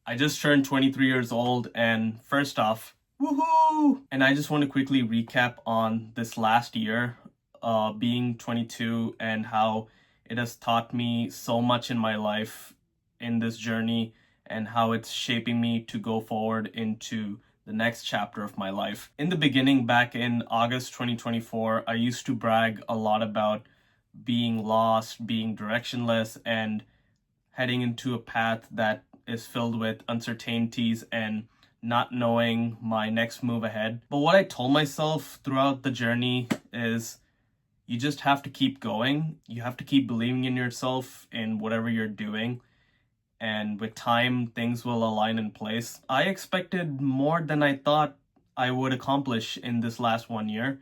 I just turned 23 years old, and first off, woohoo! And I just want to quickly recap on this last year, being 22, and how it has taught me so much in my life in this journey, and how it's shaping me to go forward into the next chapter of my life. In the beginning, back in August 2024, I used to brag a lot about being lost, being directionless, and heading into a path that is filled with uncertainties and not knowing my next move ahead. But what I told myself throughout the journey is you just have to keep going. You have to keep believing in yourself in whatever you're doing. And with time, things will align in place. I expected more than I thought I would accomplish in this last 1 year.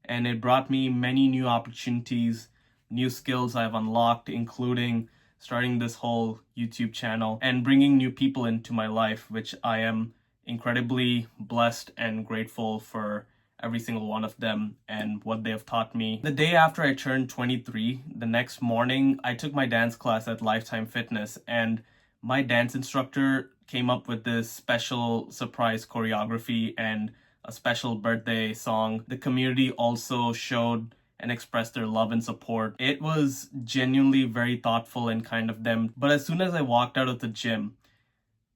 And it brought me many new opportunities, new skills I've unlocked, including starting this whole YouTube channel and bringing new people into my life, which I am incredibly blessed and grateful for every single one of them and what they have taught me. The day after I turned 23, the next morning, I took my dance class at Lifetime Fitness, and my dance instructor came up with this special surprise choreography and a special birthday song. The community also showed and expressed their love and support. It was genuinely very thoughtful and kind of them. But as soon as I walked out of the gym,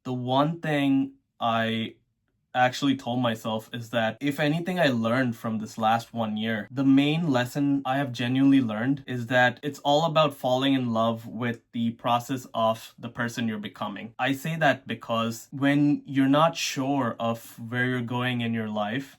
the one thing I actually told myself is that if anything I learned from this last 1 year, the main lesson I have genuinely learned is that it's all about falling in love with the process of the person you're becoming. I say that because when you're not sure of where you're going in your life,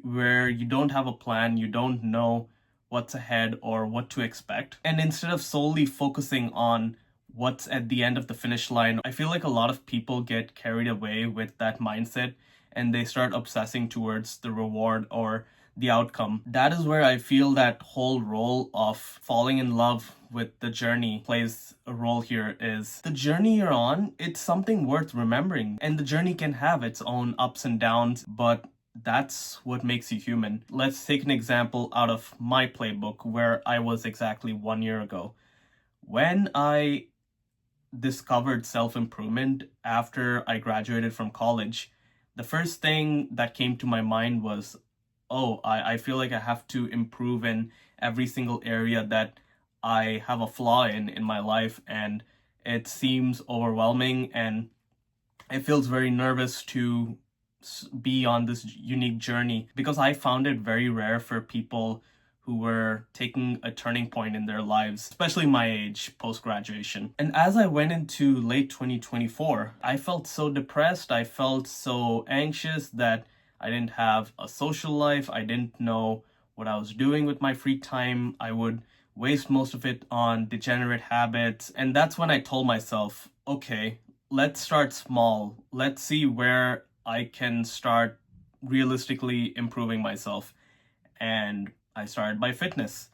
where you don't have a plan, you don't know what's ahead or what to expect. And instead of solely focusing on what's at the end of the finish line, I feel like a lot of people get carried away with that mindset and they start obsessing towards the reward or the outcome. That is where I feel that whole role of falling in love with the journey plays a role here. Is the journey you're on, it's something worth remembering, and the journey can have its own ups and downs, but that's what makes you human. Let's take an example out of my playbook where I was exactly 1 year ago. When I discovered self-improvement after I graduated from college, the first thing that came to my mind was, oh, I feel like I have to improve in every single area that I have a flaw in my life, and it seems overwhelming and it feels very nervous to be on this unique journey, because I found it very rare for people who were taking a turning point in their lives, especially my age, post-graduation. And as I went into late 2024, I felt so depressed, I felt so anxious that I didn't have a social life, I didn't know what I was doing with my free time, I would waste most of it on degenerate habits. And that's when I told myself, okay, let's start small. Let's see where I can start realistically improving myself. And I started by fitness.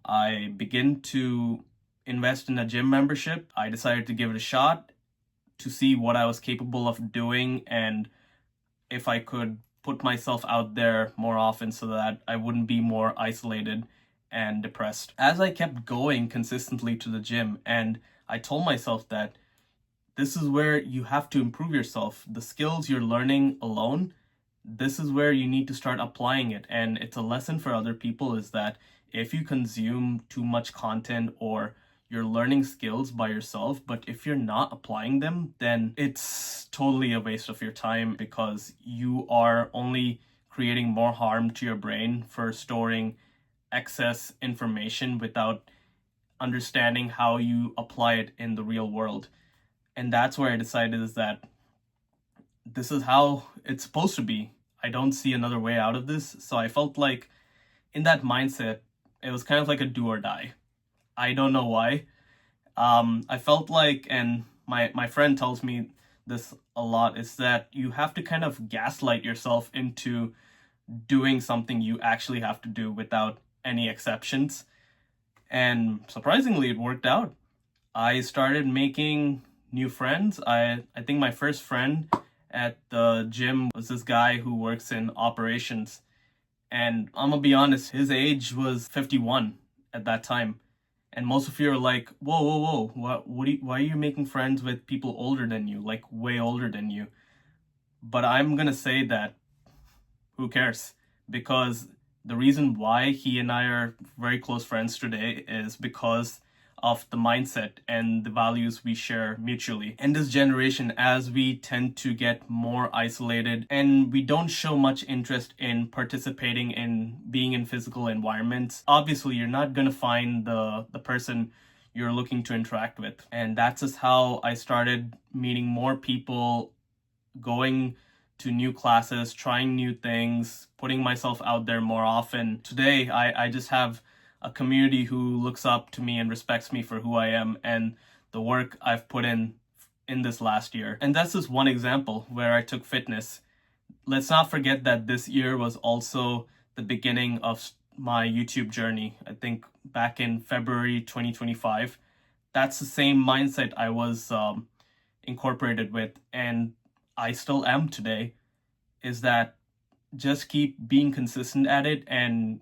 I began to invest in a gym membership. I decided to give it a shot to see what I was capable of doing and if I could put myself out there more often so that I wouldn't be more isolated and depressed. As I kept going consistently to the gym, and I told myself that this is where you have to improve yourself. The skills you're learning alone, this is where you need to start applying it. And it's a lesson for other people, is that if you consume too much content or you're learning skills by yourself, but if you're not applying them, then it's totally a waste of your time, because you are only creating more harm to your brain for storing excess information without understanding how you apply it in the real world. And that's where I decided is that this is how it's supposed to be. I don't see another way out of this. So I felt like in that mindset, it was kind of like a do or die. I don't know why. I felt like, and my friend tells me this a lot, is that you have to kind of gaslight yourself into doing something you actually have to do without any exceptions. And surprisingly, it worked out. I started making new friends. I think my first friend at the gym was this guy who works in operations. And I'm gonna be honest, his age was 51 at that time. And most of you are like, whoa, whoa, whoa, why are you making friends with people older than you, like way older than you? But I'm gonna say that who cares? Because the reason why he and I are very close friends today is because of the mindset and the values we share mutually. In this generation, as we tend to get more isolated and we don't show much interest in participating in being in physical environments, obviously you're not going to find the person you're looking to interact with. And that's just how I started meeting more people, going to new classes, trying new things, putting myself out there more often. Today, I just have a community who looks up to me and respects me for who I am and the work I've put in this last year. And that's just one example where I took fitness. Let's not forget that this year was also the beginning of my YouTube journey. I think back in February 2025. That's the same mindset I was incorporated with, and I still am today, is that just keep being consistent at it. And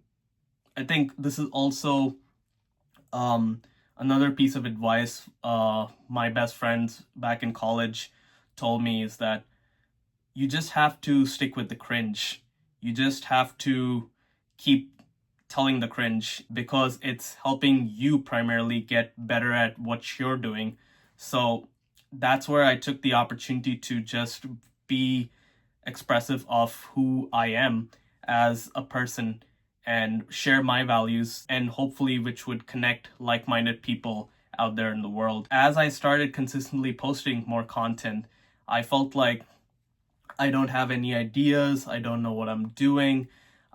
I think this is also another piece of advice my best friends back in college told me, is that you just have to stick with the cringe. You just have to keep telling the cringe because it's helping you primarily get better at what you're doing. So that's where I took the opportunity to just be expressive of who I am as a person and share my values, and hopefully which would connect like-minded people out there in the world. As I started consistently posting more content, I felt like I don't have any ideas, I don't know what I'm doing,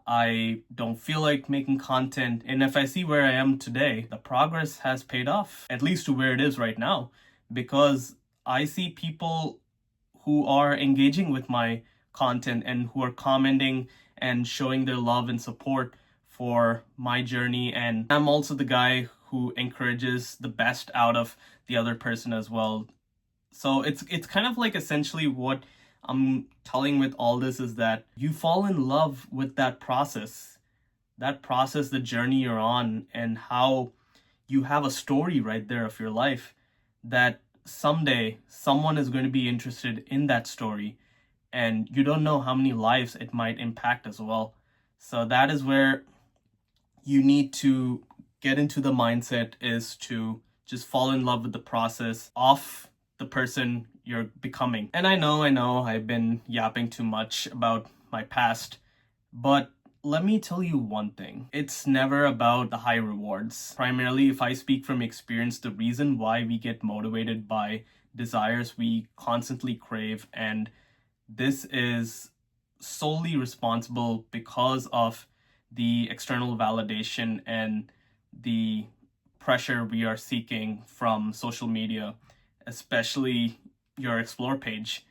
I don't feel like making content. And if I see where I am today, the progress has paid off, at least to where it is right now, because I see people who are engaging with my content and who are commenting and showing their love and support for my journey. And I'm also the guy who encourages the best out of the other person as well. So it's kind of like essentially what I'm telling with all this is that you fall in love with that process, the journey you're on, and how you have a story right there of your life that someday someone is going to be interested in that story, and you don't know how many lives it might impact as well. So that is where you need to get into the mindset, is to just fall in love with the process of the person you're becoming. And I know I've been yapping too much about my past, but let me tell you one thing. It's never about the high rewards. Primarily, if I speak from experience, the reason why we get motivated by desires we constantly crave, and this is solely responsible because of the external validation and the pressure we are seeking from social media, especially your explore page.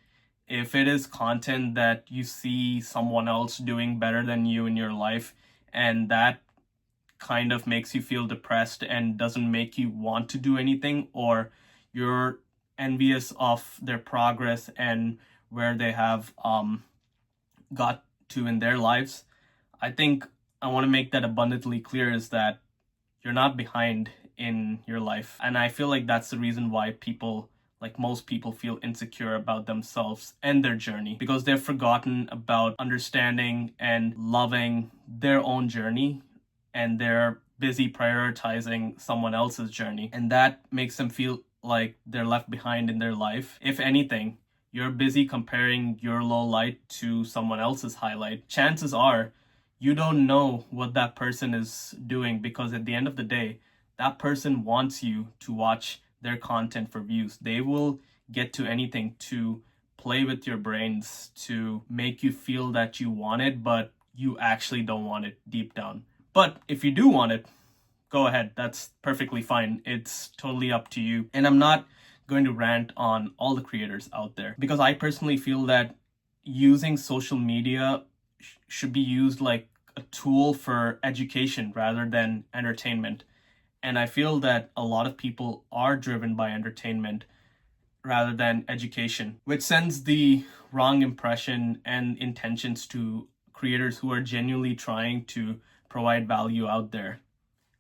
If it is content that you see someone else doing better than you in your life, and that kind of makes you feel depressed and doesn't make you want to do anything, or you're envious of their progress and where they have got to in their lives, I think I want to make that abundantly clear, is that you're not behind in your life. And I feel like that's the reason why people, like most people, feel insecure about themselves and their journey, because they've forgotten about understanding and loving their own journey, and they're busy prioritizing someone else's journey. And that makes them feel like they're left behind in their life. If anything, you're busy comparing your low light to someone else's highlight. Chances are you don't know what that person is doing, because at the end of the day, that person wants you to watch their content for views. They will get to anything to play with your brains, to make you feel that you want it, but you actually don't want it deep down. But if you do want it, go ahead. That's perfectly fine. It's totally up to you. And I'm not going to rant on all the creators out there, because I personally feel that using social media should be used like a tool for education rather than entertainment. And I feel that a lot of people are driven by entertainment rather than education, which sends the wrong impression and intentions to creators who are genuinely trying to provide value out there.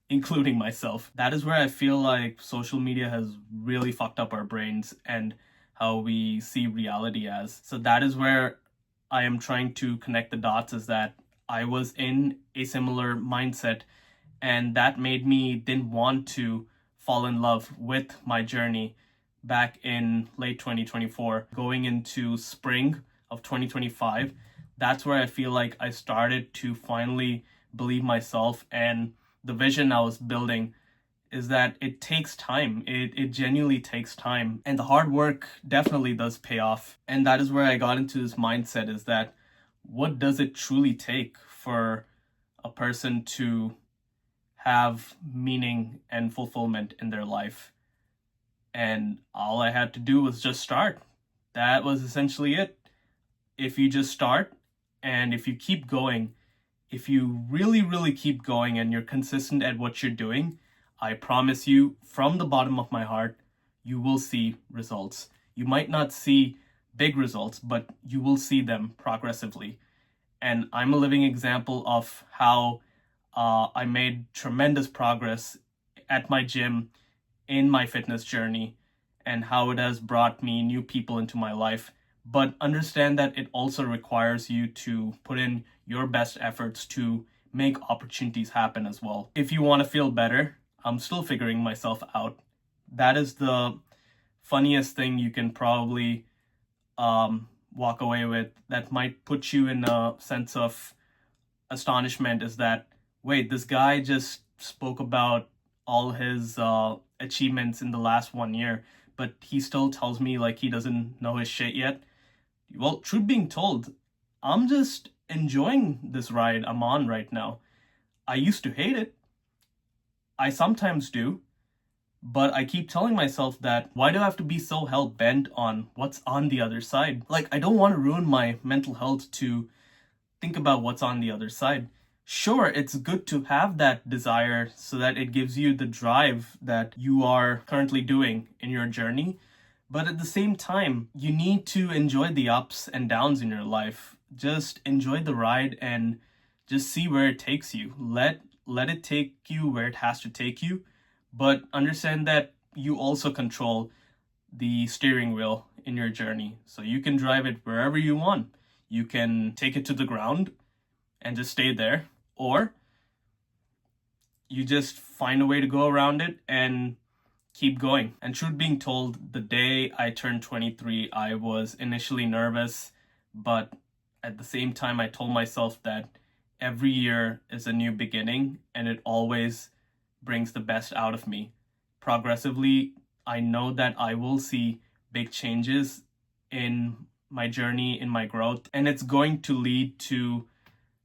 including myself. That is where I feel like social media has really fucked up our brains and how we see reality as. So that is where I am trying to connect the dots, is that I was in a similar mindset, and that made me didn't want to fall in love with my journey back in late 2024 going into spring of 2025. That's where I feel like I started to finally believe myself, and the vision I was building is that it takes time. It genuinely takes time, and the hard work definitely does pay off. And that is where I got into this mindset, is that what does it truly take for a person to have meaning and fulfillment in their life? And all I had to do was just start. That was essentially it. If you just start, and if you keep going, if you really, really keep going and you're consistent at what you're doing, I promise you, from the bottom of my heart, you will see results. You might not see big results, but you will see them progressively. And I'm a living example of how I made tremendous progress at my gym, in my fitness journey, and how it has brought me new people into my life. But understand that it also requires you to put in your best efforts to make opportunities happen as well. If you want to feel better, I'm still figuring myself out. That is the funniest thing you can probably walk away with, that might put you in a sense of astonishment, is that, wait, this guy just spoke about all his achievements in the last 1 year, but he still tells me like he doesn't know his shit yet. Well, truth being told, I'm just enjoying this ride I'm on right now. I used to hate it. I sometimes do. But I keep telling myself that, why do I have to be so hell bent on what's on the other side? Like, I don't want to ruin my mental health to think about what's on the other side. Sure, it's good to have that desire so that it gives you the drive that you are currently doing in your journey. But at the same time, you need to enjoy the ups and downs in your life. Just enjoy the ride and just see where it takes you. Let it take you where it has to take you, but understand that you also control the steering wheel in your journey. So you can drive it wherever you want. You can take it to the ground and just stay there, or you just find a way to go around it and keep going. And truth being told, the day I turned 23, I was initially nervous, but at the same time, I told myself that every year is a new beginning and it always brings the best out of me. Progressively, I know that I will see big changes in my journey, in my growth, and it's going to lead to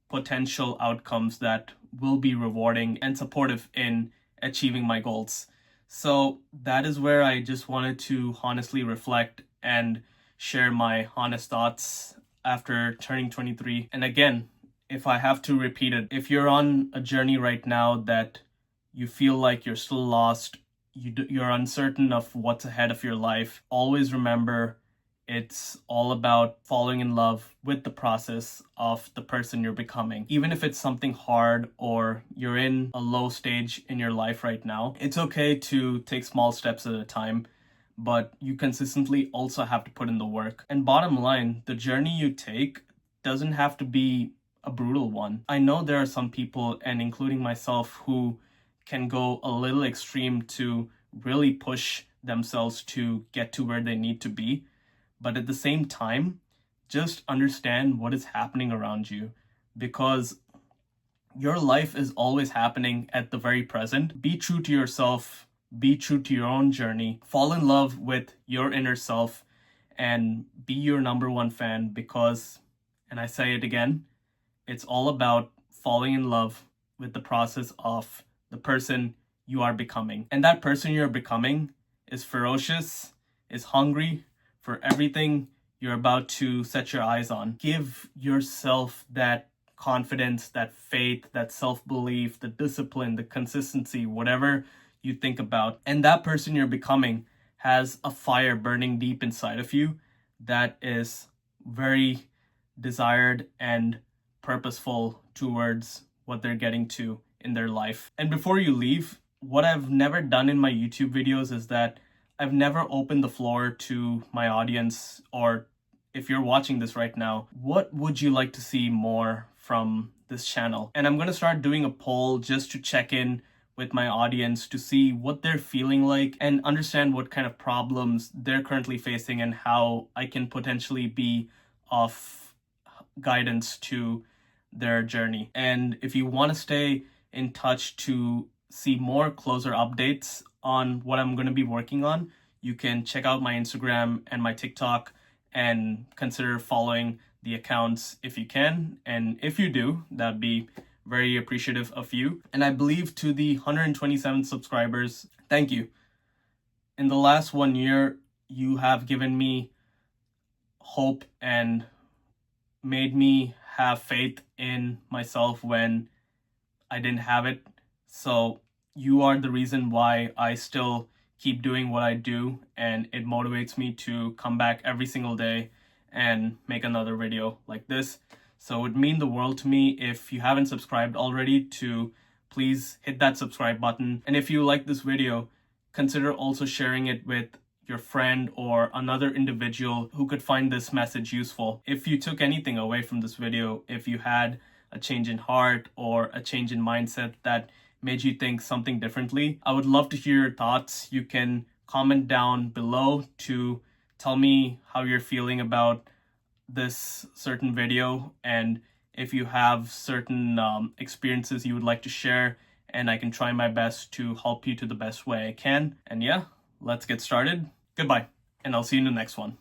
potential outcomes that will be rewarding and supportive in achieving my goals. So that is where I just wanted to honestly reflect and share my honest thoughts after turning 23. And again, if I have to repeat it, if you're on a journey right now that you feel like you're still lost, you're uncertain of what's ahead of your life, always remember, it's all about falling in love with the process of the person you're becoming. Even if it's something hard or you're in a low stage in your life right now, it's okay to take small steps at a time, but you consistently also have to put in the work. And bottom line, the journey you take doesn't have to be a brutal one. I know there are some people, and including myself, who can go a little extreme to really push themselves to get to where they need to be. But at the same time, just understand what is happening around you, because your life is always happening at the very present. Be true to yourself, be true to your own journey, fall in love with your inner self, and be your number one fan, because, and I say it again, it's all about falling in love with the process of the person you are becoming. And that person you're becoming is ferocious, is hungry for everything you're about to set your eyes on. Give yourself that confidence, that faith, that self-belief, the discipline, the consistency, whatever you think about. And that person you're becoming has a fire burning deep inside of you that is very desired and purposeful towards what they're getting to in their life. And before you leave, what I've never done in my YouTube videos is that I've never opened the floor to my audience, or if you're watching this right now, what would you like to see more from this channel? And I'm gonna start doing a poll just to check in with my audience to see what they're feeling like and understand what kind of problems they're currently facing and how I can potentially be of guidance to their journey. And if you want to stay in touch to see more closer updates on what I'm going to be working on, you can check out my Instagram and my TikTok and consider following the accounts if you can. And if you do, that'd be very appreciative of you. And I believe to the 127 subscribers, thank you. In the last 1 year, you have given me hope and made me have faith in myself when I didn't have it. So you are the reason why I still keep doing what I do, and it motivates me to come back every single day and make another video like this. So it would mean the world to me if you haven't subscribed already to please hit that subscribe button. And if you like this video, consider also sharing it with your friend or another individual who could find this message useful. If you took anything away from this video, if you had a change in heart or a change in mindset that made you think something differently, I would love to hear your thoughts. You can comment down below to tell me how you're feeling about this certain video, and if you have certain experiences you would like to share, and I can try my best to help you to the best way I can. And yeah, let's get started. Goodbye, and I'll see you in the next one.